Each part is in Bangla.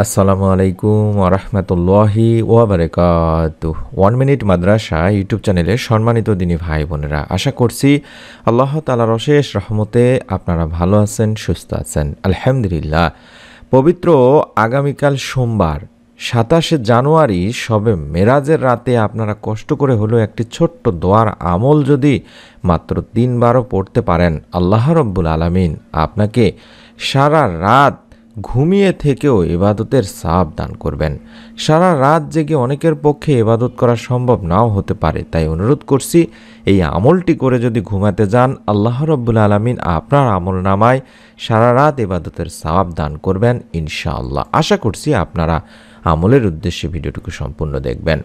আসসালামু আলাইকুম ওরহমতুল্লাহি ওয়াবারাকাতুহু। 1 মিনিট মাদ্রাসা ইউটিউব চ্যানেলে সম্মানিত দিনী ভাই বোনেরা, আশা করছি আল্লাহ তাআলার অশেষ রহমতে আপনারা ভালো আছেন, সুস্থ আছেন। আলহামদুলিল্লাহ। পবিত্র আগামীকাল সোমবার 27শে জানুয়ারি শবে মেরাজের রাতে আপনারা কষ্ট করে হলেও একটি ছোট্ট দোয়ার আমল যদি মাত্র 3 বারও পড়তে পারেন, আল্লাহ রব্বুল আলামিন আপনাকে সারা রাত ঘুমিয়ে থেকেও ইবাদতের সওয়াব দান করবেন। সারা রাত জেগে অনেকের পক্ষে ইবাদত করা সম্ভব নাও হতে পারে, তাই অনুরোধ করছি এই আমলটি করে যদি ঘুমাতে যান, আল্লাহ রব্বুল আলামিন আপনার আমলনামায় সারা রাত ইবাদতের সওয়াব দান করবেন ইনশাআল্লাহ। আশা করছি আপনারা আমলের উদ্দেশ্যে ভিডিওটুকু সম্পূর্ণ দেখবেন।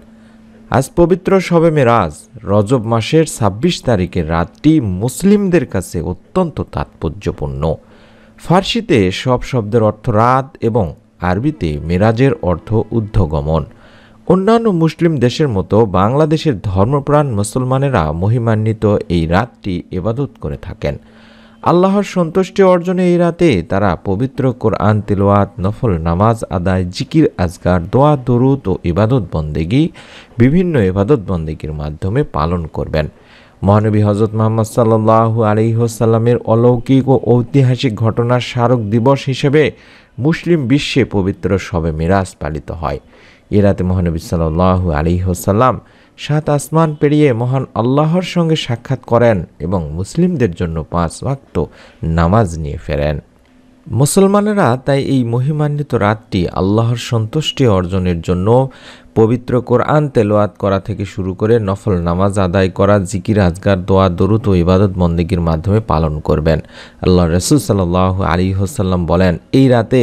আজ পবিত্র শবে মেরাজ, রজব মাসের 26 তারিখের রাতটি মুসলিমদের কাছে অত্যন্ত তাৎপর্যপূর্ণ। ফার্সিতে সব শব্দের অর্থ রাত এবং আরবিতে মেরাজের অর্থ ঊর্ধ্বগমন। অন্যান্য মুসলিম দেশের মতো বাংলাদেশের ধর্মপ্রাণ মুসলমানেরা মহিমান্বিত এই রাতটি ইবাদত করে থাকেন। আল্লাহর সন্তুষ্টি অর্জনে এই রাতে তারা পবিত্র কোরআন তিলাওয়াত, নফল নামাজ আদায়, জিকির আজকার, দোয়া দরুদ ও ইবাদত বন্দেগী বিভিন্ন ইবাদত বন্দেগীর মাধ্যমে পালন করবেন। মহানবী হজরত মুহাম্মদ সাল্লাল্লাহু আলাইহি ওয়াসাল্লামের অলৌকিক ও ঐতিহাসিক ঘটনার স্মারক দিবস হিসেবে মুসলিম বিশ্বে পবিত্র শবে মেরাজ পালিত হয়। এ রাতে মহানবী সাল্লাল্লাহু আলাইহি ওয়াসাল্লাম 7 আসমান পেরিয়ে মহান আল্লাহর সঙ্গে সাক্ষাৎ করেন এবং মুসলিমদের জন্য 5 ওয়াক্ত নামাজ নিয়ে ফেরেন। মুসলমানেরা তাই এই মহিমান্বিত রাতটি আল্লাহর সন্তুষ্টি অর্জনের জন্য পবিত্র কোরআন তেলাওয়াত করা থেকে শুরু করে নফল নামাজ আদায় করা, জিকির আজকার, দোয়া দরুদ ও ইবাদত বন্দেগীর মাধ্যমে পালন করবেন। আল্লাহ রাসূল সাল্লাল্লাহু আলাইহি ওয়াসাল্লাম বলেন, এই রাতে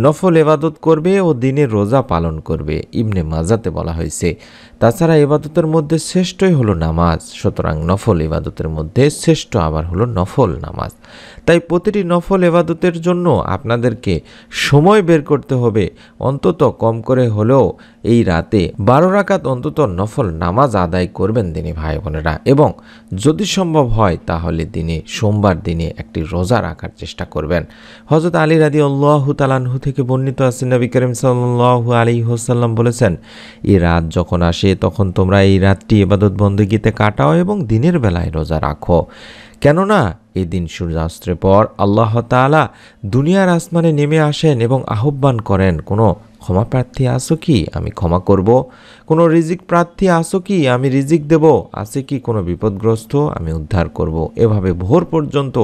নফল ইবাদত করবে ও দিনের রোজা পালন করবে। ইবনে মাজাতে বলা হয়েছে। তাছাড়া ইবাদতের মধ্যে শ্রেষ্ঠই হলো নামাজ, সুতরাং নফল ইবাদতের মধ্যে শ্রেষ্ঠ আবার হলো নফল নামাজ। তাই প্রতিটি নফল ইবাদতের জন্য আপনাদেরকে সময় বের করতে হবে। অন্তত কম করে হলেও এই রাতে 12 রাকাত অন্তত নফল নামাজ আদায় করবেন দিনী ভাই বোনেরা, এবং যদি সম্ভব হয় তাহলে সোমবার দিনে একটি রোজা রাখার চেষ্টা করবেন। হযরত আলী রাদিয়াল্লাহু তাআলা আনহু থেকে বর্ণিত আছে, নবী করিম সাল্লাল্লাহু আলাইহি ওয়াসাল্লাম বলেছেন, এই রাত যখন আসে তখন তোমরা এই রাতটি ইবাদত বন্দেগীতে কাটাও এবং দিনের বেলায় রোজা রাখো। কেননা এই দিন সূর্যাস্তের পর আল্লাহ তাআলা দুনিয়ার আসমানে নেমে আসেন এবং আহ্বান করেন, কোনো ক্ষমা প্রার্থী আসো কি, আমি ক্ষমা করব? কোনো রিজিক প্রার্থী আসো কি, আমি রিজিক দেব? আছে কি কোনো বিপদগ্রস্ত, আমি উদ্ধার করব? এভাবে ভোর পর্যন্ত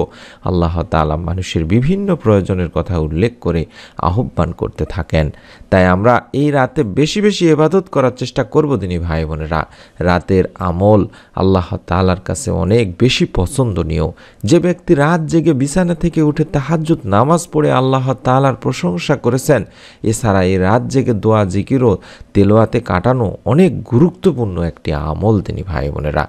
আল্লাহ তাআলা মানুষের বিভিন্ন প্রয়োজনের কথা উল্লেখ করে আহ্বান করতে থাকেন। তাই আমরা এই রাতে বেশি বেশি ইবাদত করার চেষ্টা করব দিনী ভাই বোনেরা। রাতের আমল আল্লাহ তাআলার কাছে অনেক বেশি পছন্দনীয়। যে ব্যক্তি রাত জেগে বিছানা থেকে উঠে তাহাজ্জুদ নামাজ পড়ে আল্লাহ তাআলার প্রশংসা করেছেন, এছাড়া এই রাত জেগে দোয়া, জিকির ও তেলাওয়াতে কাটানো অনেক গুরুত্বপূর্ণ একটি আমল দিনী ভাই বোনেরা।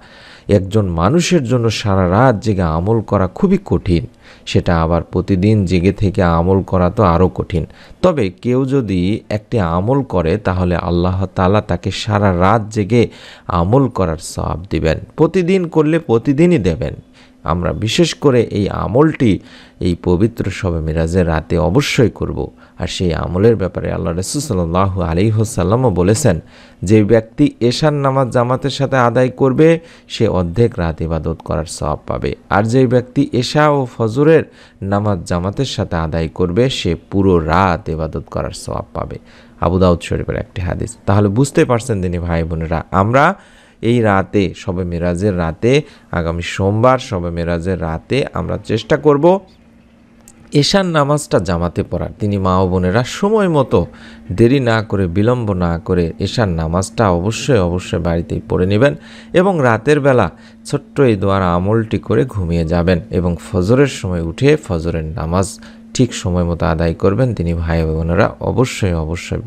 একজন মানুষের জন্য সারা রাত জেগে আমল করা খুবই কঠিন, সেটা আবার প্রতিদিন জেগে থেকে আমল করা তো আরও কঠিন। তবে কেউ যদি একটি আমল করে তাহলে আল্লাহ তাআলা তাকে সারা রাত জেগে আমল করার সওয়াব দিবেন। প্রতিদিন করলে প্রতিদিনই দেবেন। আমরা বিশেষ করে এই আমলটি এই পবিত্র শবে মেরাজের রাতে অবশ্যই করব। আর সেই আমলের ব্যাপারে আল্লাহ রাসূল সাল্লাল্লাহু আলাইহি ওয়াসাল্লামও বলেছেন, যে ব্যক্তি এশার নামাজ জামাতের সাথে আদায় করবে সে অর্ধেক রাত ইবাদত করার সওয়াব পাবে, আর যে ব্যক্তি এশা ও ফজরের নামাজ জামাতের সাথে আদায় করবে সে পুরো রাত ইবাদত করার সওয়াব পাবে। আবু দাউদ শরীফের একটি হাদিস। তাহলে বুঝতে পারছেন দিনী ভাই বোনেরা, আমরা এই রাতে শবে মেরাজের রাতে, আগামী সোমবার শবে মেরাজের রাতে আমরা চেষ্টা করব এশার নামাজটা জামাতে পড়ার। তিনি মা ও বোনেরা সময় মতো দেরি না করে, বিলম্ব না করে এশার নামাজটা অবশ্যই বাড়িতেই পড়ে নেবেন এবং রাতের বেলা ছোট্ট এই দোয়ার আমলটি করে ঘুমিয়ে যাবেন এবং ফজরের সময় উঠে ফজরের নামাজ ঠিক সময় মতো আদায় করবেন। তিনি ভাই বোনেরা অবশ্যই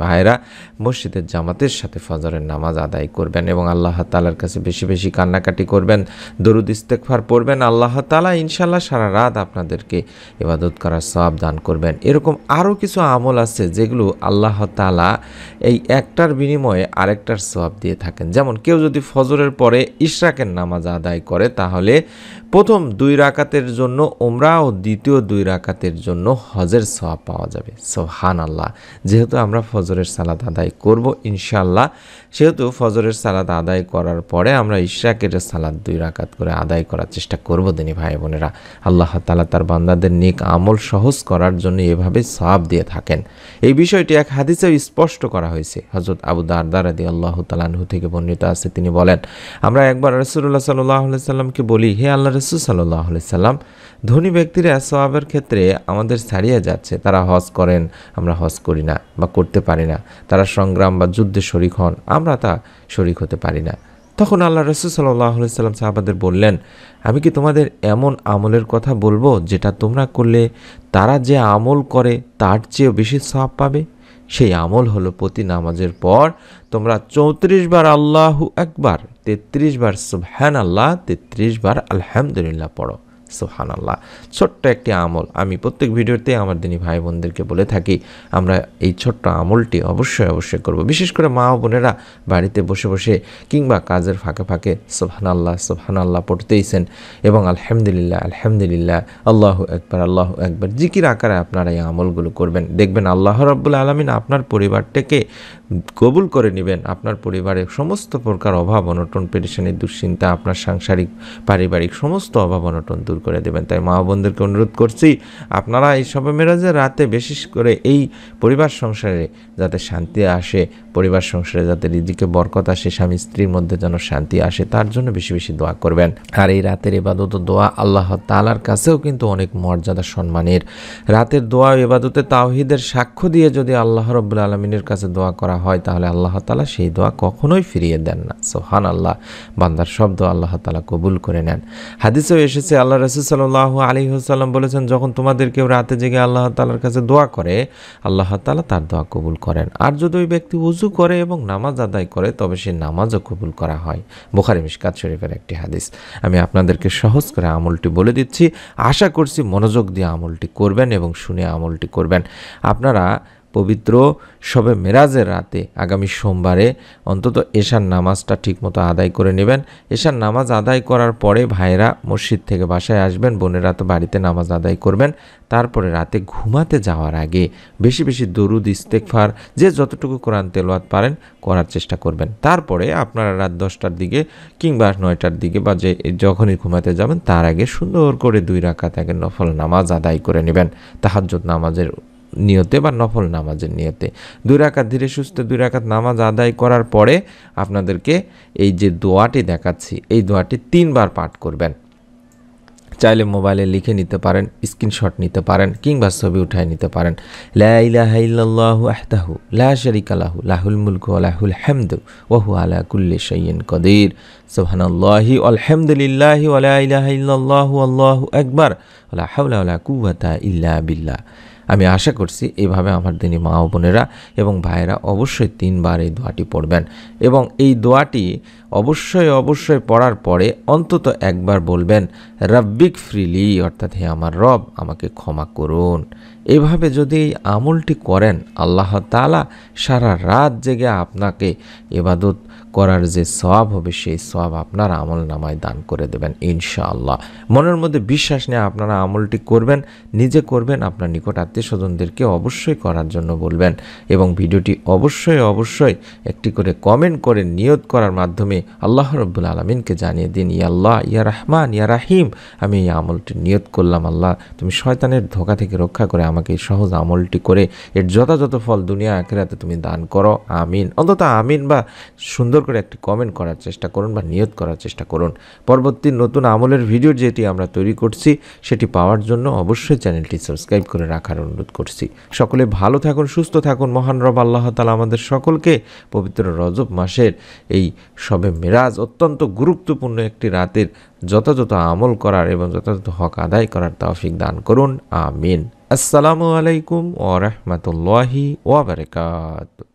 ভাইরা মসজিদের জামাতের সাথে ফজরের নামাজ আদায় করবেন এবং আল্লাহ তাআলার কাছে বেশি বেশি কান্নাকাটি করবেন, দরুদ ইস্তেগফার পড়বেন। আল্লাহ তাআলা ইনশাআল্লাহ সারা রাত আপনাদেরকে ইবাদত করার সওয়াব দান করবেন। এরকম আরও কিছু আমল আছে যেগুলো আল্লাহ তাআলা এই একটার বিনিময়ে আরেকটার সওয়াব দিয়ে থাকেন। যেমন কেউ যদি ফজরের পরে ইশরাকের নামাজ আদায় করে তাহলে প্রথম 2 রাকাতের জন্য উমরা ও দ্বিতীয় 2 রাকাতের জন্য হজের সওয়াব পাওয়া যাবে। সুবহানাল্লাহ। যেহেতু আমরা ফজরের সালাত আদায় করব ইনশাআল্লাহ, সেহেতু ফজরের সালাত আদায় করার পরে আমরা ইশরাকের সালাত 2 রাকাত করে আদায় করার চেষ্টা করব দিনী ভাই বোনেরা। আল্লাহ তাআলা তার বান্দাদের নেক আমল সহজ করার জন্য এভাবে সওয়াব দিয়ে থাকেন। এই বিষয়টি এক হাদিসে স্পষ্ট করা হয়েছে। হযরত আবু দারদা রাদিয়াল্লাহু তাআলা আনহু থেকে বর্ণিত আছে, তিনি বলেন, আমরা একবার রাসূলুল্লাহ সাল্লাল্লাহু আলাইহি সাল্লামকে বলি, হে আল্লাহর রাসূল সাল্লাল্লাহু আলাইহি সাল্লাম, ধনী ব্যক্তিরা সওয়াবের ক্ষেত্রে আমাদের ছাড়িয়ে যাচ্ছে। তারা হজ করেন, আমরা হজ করি না বা করতে পারি না। তারা সংগ্রাম বা যুদ্ধে শরীক হন, আমরা তা শরীক হতে পারি না। তখন আল্লাহ রাসূল সাল্লাল্লাহু আলাইহি সাল্লাম সাহাবাদের বললেন, আমি কি তোমাদের এমন আমলের কথা বলবো যেটা তোমরা করলে তারা যে আমল করে তার চেয়েও বেশি সওয়াব পাবে? সেই আমল হলো প্রতি নামাজের পর তোমরা 34 বার আল্লাহু আকবার, 33 বার সুবহানাল্লাহ, 33 বার আলহামদুলিল্লাহ পড়ো। সুবহানাল্লাহ। ছোট্ট একটি আমল, আমি প্রত্যেক ভিডিওতে আমার দিনী ভাই বোনদেরকে বলে থাকি, আমরা এই ছোট্ট আমলটি অবশ্যই করব। বিশেষ করে মা ও বোনেরা বাড়িতে বসে বসে কিংবা কাজের ফাঁকে ফাঁকে সুবহানাল্লাহ পড়তেইছেন এবং আলহামদুলিল্লাহ, আল্লাহু আকবার জিকির আকারে আপনারা এই আমলগুলো করবেন। দেখবেন আল্লাহ রাব্বুল আলামিন আপনার পরিবারটাকে কবুল করে নেবেন। আপনার পরিবারের সমস্ত প্রকার অভাব অনটন, পেরেশানি, দুশ্চিন্তা, আপনার সাংসারিক পারিবারিক সমস্ত অভাব অনটন দূর করে দেবেন। তাই মা বোনদেরকে অনুরোধ করছি, আপনারা এই শবে মেরাজের রাতে বিশেষ করে এই পরিবার সংসারে যাতে শান্তি আসে, পরিবার সংসারে যাতে রিজিকে বরকত আসে, স্বামী স্ত্রীর মধ্যে যেন শান্তি আসে, তার জন্য বেশি বেশি দোয়া করবেন। আর এই রাতের ইবাদত ও দোয়া আল্লাহ তাআলার কাছেও কিন্তু অনেক মর্যাদা সম্মানের। রাতের দোয়া ও ইবাদতে তাওহীদের সাক্ষ্য দিয়ে যদি আল্লাহ রাব্বুল আলামিনের কাছে দোয়া করা হয়, তাহলে আল্লাহ তাআলা সেই দোয়া কখনোই ফিরিয়ে দেন না। সুবহানাল্লাহ। বান্দার শব্দ আল্লাহ তাআলা কবুল করে নেন। হাদিসেও এসেছে, আল্লাহ রাসূল সাল্লাল্লাহু আলাইহি ওয়াসাল্লাম বলেছেন, যখন তোমাদের কেউ রাতে জেগে আল্লাহ তাআলার কাছে দোয়া করে, আল্লাহ তাআলা তার দোয়া কবুল করেন। আর যদি ওই ব্যক্তি ওযু করে এবং নামাজ আদায় করে, তবে সেই নামাজও কবুল করা হয়। বুখারী মিশকাত শরীফের একটি হাদিস। আমি আপনাদেরকে সহজ করে আমলটি বলে দিচ্ছি, আশা করছি মনোযোগ দিয়ে আমলটি করবেন এবং শুনে আমলটি করবেন। আপনারা পবিত্র শবে মেরাজের রাতে আগামী সোমবারে অন্তত এশার নামাজটা ঠিকমতো আদায় করে নেবেন। এশার নামাজ আদায় করার পরে ভাইরা মসজিদ থেকে বাসায় আসবেন, বোনেরা তো বাড়িতে নামাজ আদায় করবেন। তারপরে রাতে ঘুমাতে যাওয়ার আগে বেশি বেশি দরুদ, ইস্তেগফার, যে যতটুকু কোরআন তেলাওয়াত পারেন করার চেষ্টা করবেন। তারপরে আপনারা রাত 10টার দিকে কিংবা 9টার দিকে বা যে যখনই ঘুমাতে যাবেন তার আগে সুন্দর করে 2 রাকাত আগে নফল নামাজ আদায় করে নেবেন। তাহাজ্জুদ নামাজের নিয়তে বা নফল নামাজের নিয়তে 2 রাকাত ধীরে সুস্থে 2 রাকাত নামাজ আদায় করার পরে আপনাদেরকে এই যে দোয়াটি দেখাচ্ছি, এই দোয়াটি 3 বার পাঠ করবেন। চাইলে মোবাইলে লিখে নিতে পারেন, স্ক্রিনশট নিতে পারেন কিংবা ছবি উঠায় নিতে পারেন। লা ইলাহা ইল্লাল্লাহু ওয়াহদাহু লা শারীকা লাহু লাহুল মুলকু ওয়া লাহুল হামদু ওয়া হুয়া আলা কুল্লি শাইইন কাদির। সুবহানাল্লাহি আলহামদুলিল্লাহি ওয়া লা ইলাহা ইল্লাল্লাহু আল্লাহু আকবার ওয়া লা হাওলা ওয়া লা কুওয়াতা ইল্লা বিল্লাহ। আমি আশা করছি এভাবে আমার দিনী মা ও বোনেরা এবং ভাইয়েরা অবশ্যই 3 বার এই দোয়াটি পড়বেন এবং এই দোয়াটি অবশ্যই পড়ার পরে অন্তত একবার বলবেন, রাব্বিক ফ্রিলি, অর্থাৎ হে আমার রব আমাকে ক্ষমা করুন। এভাবে যদি এই আমলটি করেন, আল্লাহ তাআলা সারা রাত জেগে আপনাকে ইবাদত করার যে সওয়াব হবে সেই সওয়াব আপনার আমল নামায় দান করে দেবেন ইনশাআল্লাহ। মনের মধ্যে বিশ্বাস নিয়ে আপনারা আমলটি করবেন, নিজে করবেন, আপনার নিকট আত্মীয় স্বজনদেরকে অবশ্যই করার জন্য বলবেন এবং ভিডিওটি অবশ্যই একটি করে কমেন্ট করে নিয়ত করার মাধ্যমে আল্লাহ রাব্বুল আলামিনকে জানিয়ে দিন, ইয়া আল্লাহ, ইয়া রহমান, ইয়া রাহিম, আমি এই আমলটি নিয়ত করলাম। আল্লাহ তুমি শয়তানের ধোঁকা থেকে রক্ষা করে আমাকে এই সহজ আমলটি করে এর যথাযথ ফল দুনিয়া আখিরাতে তুমি দান করো, আমিন। অন্তত আমিন বা সুন্দর করে একটি কমেন্ট করার চেষ্টা করুন বা নিয়ত করার চেষ্টা করুন। পরবর্তী নতুন আমলের ভিডিও যেটি আমরা তৈরি করছি সেটি পাওয়ার জন্য অবশ্যই চ্যানেলটি সাবস্ক্রাইব করে রাখার অনুরোধ করছি। সকলে ভালো থাকুন, সুস্থ থাকুন। মহান রব আল্লাহ তাআলা আমাদের সকলকে পবিত্র রজব মাসের এই শবে মেরাজ অত্যন্ত গুরুত্বপূর্ণ একটি রাতের যথাযথ আমল করার এবং যথাযথ হক আদায় করার তৌফিক দান করুন, আমিন। আসসালামু আলাইকুম ওয়া রাহমাতুল্লাহি ওয়া বারাকাতুহু।